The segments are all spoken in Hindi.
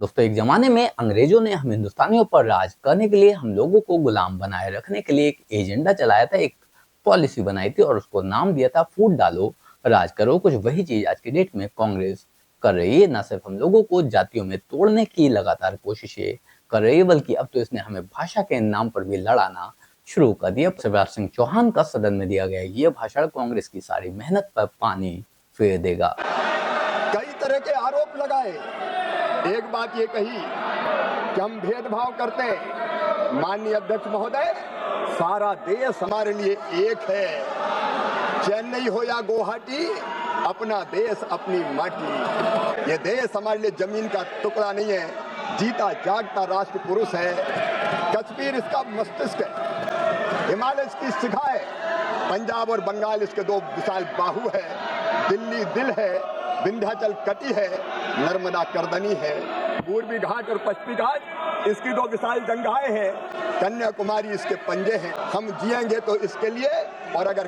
दोस्तों एक जमाने में अंग्रेजों ने हम हिंदुस्तानियों पर राज करने के लिए हम लोगों को गुलाम बनाए रखने के लिए एक एजेंडा चलाया था, एक पॉलिसी बनाई थी और उसको नाम दिया था फूट डालो राज करो। कुछ वही चीज आज की डेट में कांग्रेस कर रही है। न सिर्फ हम लोगों को जातियों में तोड़ने की लगातार कोशिशें कर रही है, बल्कि अब तो इसने हमें भाषा के नाम पर भी लड़ाना शुरू कर दिया। शिवराज सिंह चौहान का सदन में दिया गया ये भाषण कांग्रेस की सारी मेहनत पर पानी फेर देगा। कई तरह के आरोप लगाए। एक बात ये कही कि हम भेदभाव करते हैं। माननीय अध्यक्ष महोदय, सारा देश हमारे लिए एक है। चेन्नई हो या गुवाहाटी, अपना देश अपनी माटी। ये देश हमारे लिए जमीन का टुकड़ा नहीं है, जीता जागता राष्ट्र पुरुष है। कश्मीर इसका मस्तिष्क है, हिमालय इसकी शिखा है, पंजाब और बंगाल इसके दो विशाल बाहु है, दिल्ली दिल है, विंध्याचल कटी है, नर्मदा करदनी है, पूर्वी घाट और पश्चिमी घाट इसकी दो विशाल जंगाएं हैं, कन्याकुमारी इसके पंजे हैं। हम जिएंगे तो इसके लिए, और अगर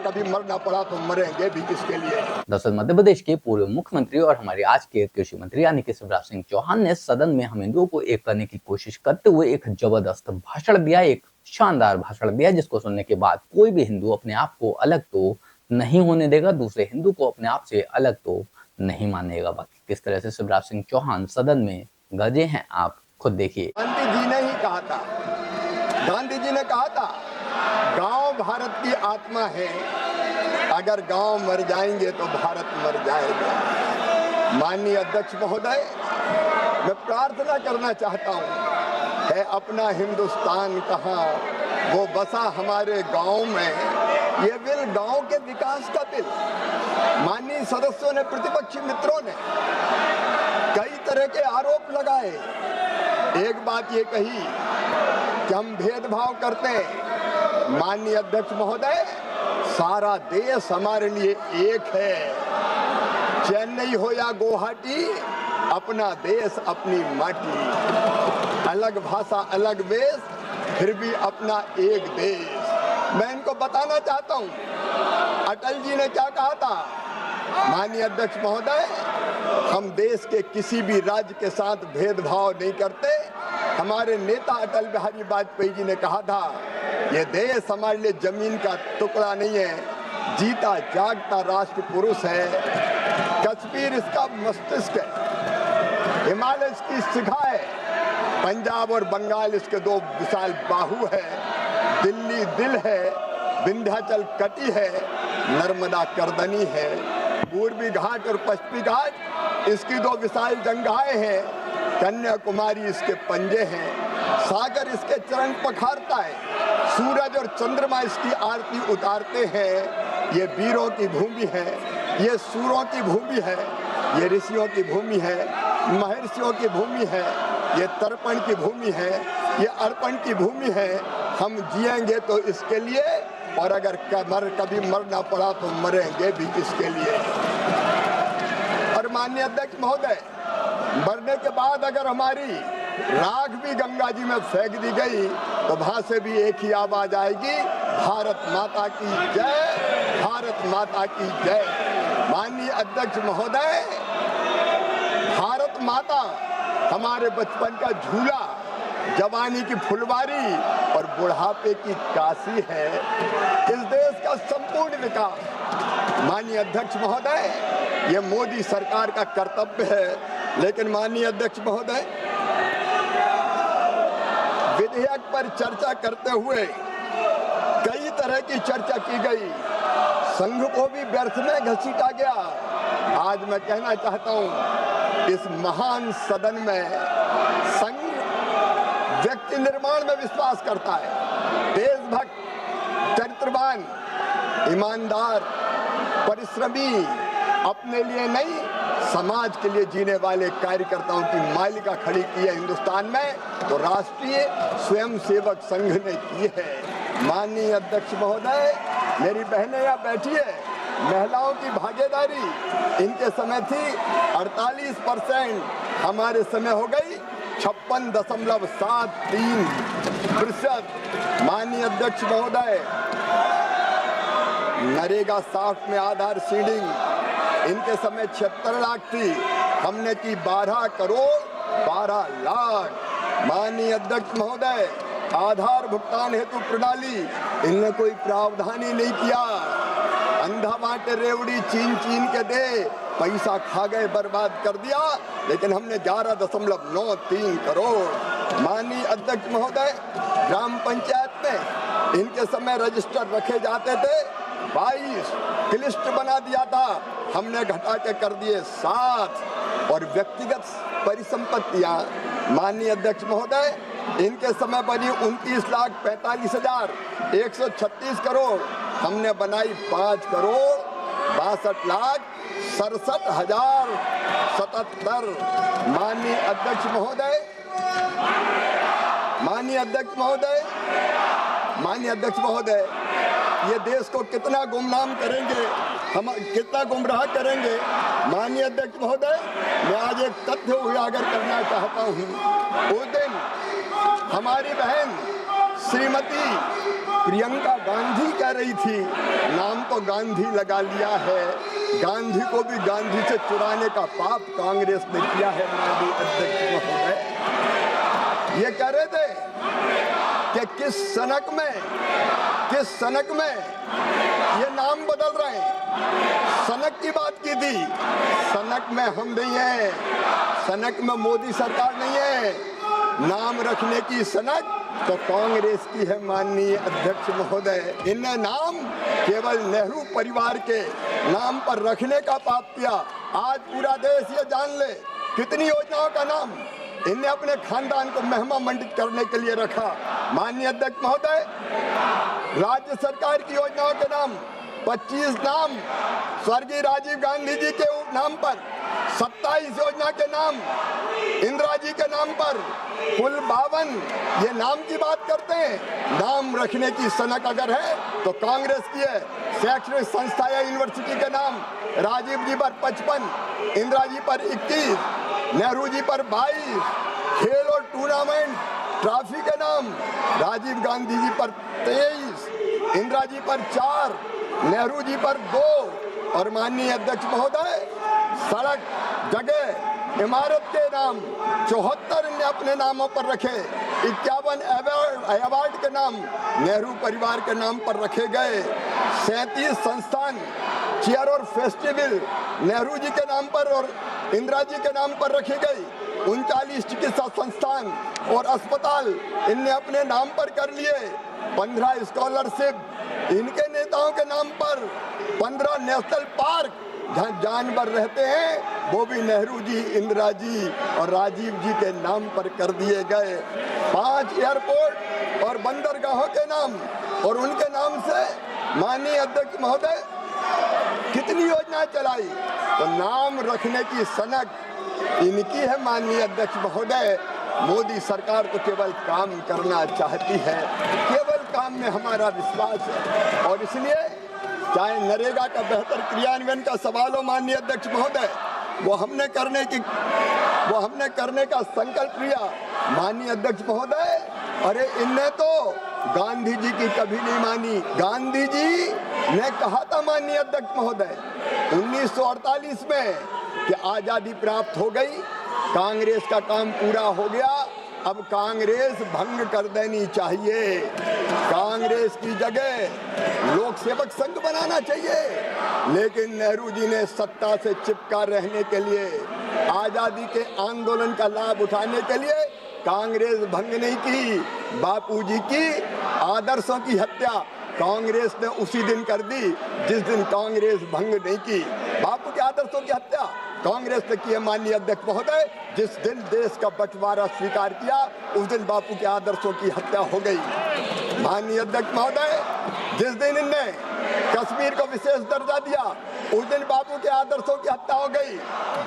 कभी मरना पड़ा तो मरेंगे भी इसके लिए। दरअसल मध्य प्रदेश के पूर्व मुख्यमंत्री और हमारे आज के कृषि मंत्री यानी कि शिवराज सिंह चौहान ने सदन में हम हिंदुओं को एक करने की कोशिश करते हुए एक जबरदस्त भाषण दिया, एक शानदार भाषण दिया, जिसको सुनने के बाद कोई भी हिंदू अपने आप को अलग तो नहीं होने देगा, दूसरे हिंदू को अपने आप से अलग तो नहीं मानेगा। बाकी किस तरह से शिवराज सिंह चौहान सदन में गरजे हैं, आप खुद देखिए। गांधी जी ने ही कहा था, गांधी जी ने कहा था, गांव भारत की आत्मा है, अगर गांव मर जाएंगे तो भारत मर जाएगा। माननीय अध्यक्ष महोदय, मैं प्रार्थना करना चाहता हूं, है अपना हिंदुस्तान कहाँ, वो बसा हमारे गांव में। ये बिल गांव के विकास का बिल। माननीय सदस्यों ने, प्रतिपक्षी मित्रों ने कई तरह के आरोप लगाए। एक बात ये कही कि हम भेदभाव करते हैं। माननीय अध्यक्ष महोदय, सारा देश हमारे लिए एक है। चेन्नई हो या गुवाहाटी, अपना देश अपनी माटी। अलग भाषा अलग वेश, फिर भी अपना एक देश। मैं इनको बताना चाहता हूं, अटल जी ने क्या कहा था। माननीय अध्यक्ष महोदय, हम देश के किसी भी राज्य के साथ भेदभाव नहीं करते। हमारे नेता अटल बिहारी वाजपेयी जी ने कहा था, ये देश हमारे लिए जमीन का टुकड़ा नहीं है, जीता जागता राष्ट्र पुरुष है। कश्मीर इसका मस्तिष्क है, हिमालय इसकी शिखा है, पंजाब और बंगाल इसके दो विशाल बाहु है, दिल्ली दिल है, विंध्याचल कटी है, नर्मदा करदनी है, पूर्वी घाट और पश्चिमी घाट इसकी दो विशाल जंगाएं हैं, कन्याकुमारी इसके पंजे हैं, सागर इसके चरण पखारता है, सूरज और चंद्रमा इसकी आरती उतारते हैं। ये वीरों की भूमि है, ये सूरों की भूमि है, ये ऋषियों की भूमि है, महर्षियों की भूमि है, ये तर्पण की भूमि है, ये अर्पण की भूमि है। हम जिएंगे तो इसके लिए, और अगर कभी मरना पड़ा तो मरेंगे भी इसके लिए। और माननीय अध्यक्ष महोदय, मरने के बाद अगर हमारी राख भी गंगा जी में फेंक दी गई तो वहां से भी एक ही आवाज आएगी, भारत माता की जय, भारत माता की जय। माननीय अध्यक्ष महोदय, भारत माता हमारे बचपन का झूला, जवानी की फुलवारी और बुढ़ापे की काशी है। इस देश का संपूर्ण विकास, माननीय अध्यक्ष महोदय, ये मोदी सरकार का कर्तव्य है। लेकिन माननीय अध्यक्ष महोदय, विधेयक पर चर्चा करते हुए कई तरह की चर्चा की गई, संघ को भी व्यर्थ में घसीटा गया। आज मैं कहना चाहता हूं, इस महान सदन में संघ व्यक्ति निर्माण में विश्वास करता है। देशभक्त, चरित्रवान, ईमानदार, परिश्रमी, अपने लिए नहीं समाज के लिए जीने वाले कार्यकर्ताओं की मालिका खड़ी की है हिंदुस्तान में, तो राष्ट्रीय स्वयंसेवक संघ ने की है। माननीय अध्यक्ष महोदय, मेरी बहनें यहाँ बैठी है, महिलाओं की भागीदारी इनके समय थी 48%, हमारे समय हो गई 56.73%। माननीय अध्यक्ष महोदय, नरेगा 60 में आधार सीडिंग इनके समय 76 लाख थी, हमने की 12 करोड़ 12 लाख। माननीय अध्यक्ष महोदय, आधार भुगतान हेतु प्रणाली, इनने कोई प्रावधान ही नहीं किया। अंधा बांटे रेवड़ी चीन चीन के दे, पैसा खा गए, बर्बाद कर दिया। लेकिन हमने 11.93 करोड़। माननीय अध्यक्ष महोदय, ग्राम पंचायत में इनके समय रजिस्टर रखे जाते थे 22, क्लिष्ट बना दिया था, हमने घटा के कर दिए 7। और व्यक्तिगत परिसंपत्तियां, माननीय अध्यक्ष महोदय, इनके समय बनी 29,45,136 करोड़, हमने बनाई 5 करोड़ 62,67,077। माननीय अध्यक्ष महोदय, माननीय अध्यक्ष महोदय, माननीय अध्यक्ष महोदय, ये देश को कितना गुमनाम करेंगे, हम कितना गुमराह करेंगे। माननीय अध्यक्ष महोदय, मैं आज एक तथ्य उजागर करना चाहता हूँ। उस दिन हमारी बहन श्रीमती प्रियंका गांधी कह रही थी, नाम तो गांधी लगा लिया है, गांधी को भी गांधी से चुराने का पाप कांग्रेस ने किया है। माननीय अध्यक्ष महोदय, ये कह रहे थे कि किस सनक में ये नाम बदल रहे हैं। सनक की बात की थी, सनक में हम नहीं है, सनक में मोदी सरकार नहीं है। नाम रखने की सनक तो कांग्रेस की है। माननीय अध्यक्ष महोदय, इनने नाम केवल नेहरू परिवार के नाम पर रखने का पाप किया। आज पूरा देश ये जान ले कितनी योजनाओं का नाम इनने अपने खानदान को महिमा मंडित करने के लिए रखा। माननीय अध्यक्ष महोदय, राज्य सरकार की योजनाओं के नाम 25 नाम स्वर्गीय राजीव गांधी जी के नाम पर, 27 योजना के नाम इंदिरा जी के नाम पर, कुल 52 ये नाम की बात करते हैं। नाम रखने की सनक अगर है तो कांग्रेस की है। शैक्षणिक संस्था या यूनिवर्सिटी के नाम राजीव जी पर 55, इंदिरा जी पर 21, नेहरू जी पर 22, खेल और टूर्नामेंट ट्रॉफी के नाम राजीव गांधी जी पर 23, इंदिरा जी पर 4, नेहरू जी पर 2। और माननीय अध्यक्ष महोदय, सड़क, जगह, इमारत के नाम 74 ने अपने नामों पर रखे। 51 अवार्ड के नाम नेहरू परिवार के नाम पर रखे गए। 37 संस्थान, चेयर और फेस्टिवल नेहरू जी के नाम पर और इंदिरा जी के नाम पर रखी गई। 39 चिकित्सा संस्थान और अस्पताल इनने अपने नाम पर कर लिए। 15 स्कॉलरशिप इनके नेताओं के नाम पर। 15 नेशनल पार्क जहाँ जानवर रहते हैं वो भी नेहरू जी, इंदिरा जी और राजीव जी के नाम पर कर दिए गए। 5 एयरपोर्ट और बंदरगाहों के नाम और उनके नाम से माननीय अध्यक्ष महोदय कितनी योजनाएं चलाई। तो नाम रखने की सनक इनकी है। माननीय अध्यक्ष महोदय, मोदी सरकार तो केवल काम करना चाहती है, केवल काम में हमारा विश्वास है। और इसलिए चाहे नरेगा का बेहतर क्रियान्वयन का सवाल हो माननीय अध्यक्ष महोदय, वो हमने करने का संकल्प लिया। माननीय अध्यक्ष महोदय, अरे इनने तो गांधी जी की कभी नहीं मानी। गांधी जी ने कहा था माननीय अध्यक्ष महोदय 1948 में कि आजादी प्राप्त हो गई, कांग्रेस का काम पूरा हो गया, अब कांग्रेस भंग कर देनी चाहिए, कांग्रेस की जगह लोक सेवक संघ बनाना चाहिए। लेकिन नेहरू जी ने सत्ता से चिपका रहने के लिए, आजादी के आंदोलन का लाभ उठाने के लिए कांग्रेस भंग नहीं की। बापूजी की आदर्शों की हत्या कांग्रेस ने उसी दिन कर दी जिस दिन कांग्रेस भंग नहीं की। बापू के आदर्शों की हत्या कांग्रेस ने की है। माननीय अध्यक्ष महोदय, जिस दिन देश का बंटवारा स्वीकार किया उस दिन बापू के आदर्शों की हत्या हो गई। माननीय अध्यक्ष महोदय, जिस दिन इनने कश्मीर को विशेष दर्जा दिया उस दिन बापू के आदर्शों की हत्या हो गई।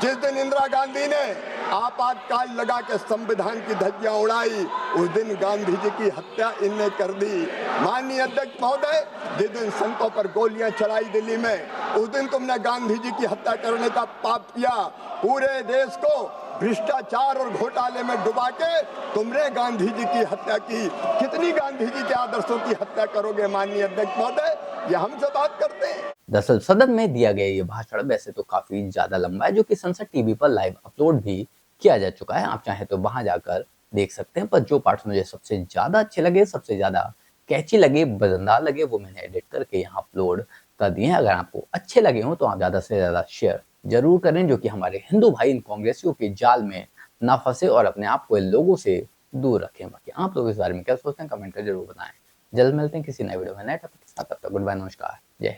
जिस दिन इंदिरा गांधी ने आपातकाल लगा के संविधान की धज्जियां उड़ाई उस दिन गांधी जी की हत्या इनने कर दी। माननीय अध्यक्ष महोदय, जिस दिन संतों पर गोलियां चलाई दिल्ली में उस दिन तुमने गांधी जी की हत्या करने का पाप किया। पूरे देश को भ्रष्टाचार और घोटाले में डुबा के तुमने गांधी जी की हत्या की। कितनी गांधी जी के आदर्शों की हत्या करोगे माननीय अध्यक्ष महोदय, ये हमसे बात करते हैं। दरअसल सदन में दिया गया ये भाषण वैसे तो काफी ज्यादा लंबा है, जो कि संसद टीवी पर लाइव अपलोड भी किया जा चुका है, आप चाहें तो वहां जाकर देख सकते हैं। पर जो पार्ट्स मुझे सबसे ज़्यादा अच्छे लगे, सबसे ज़्यादा कैची लगे, मज़ेदार लगे, वो मैंने एडिट करके यहाँ अपलोड कर दिए हैं। अगर आपको अच्छे लगे हों तो आप ज़्यादा से ज़्यादा शेयर ज़रूर करें, जो कि हमारे हिंदू भाई इन कांग्रेसियों के जाल में ना फंसे और अपने आप को इन लोगों से दूर रखें। बाकी आप लोग इस बारे में क्या सोचते हैं, कमेंट कर जरूर बताएं। जल्द मिलते हैं किसी नए वीडियो में नए टॉपिक के साथ। तब तक गुड बाय, नमस्कार, जय हिंद।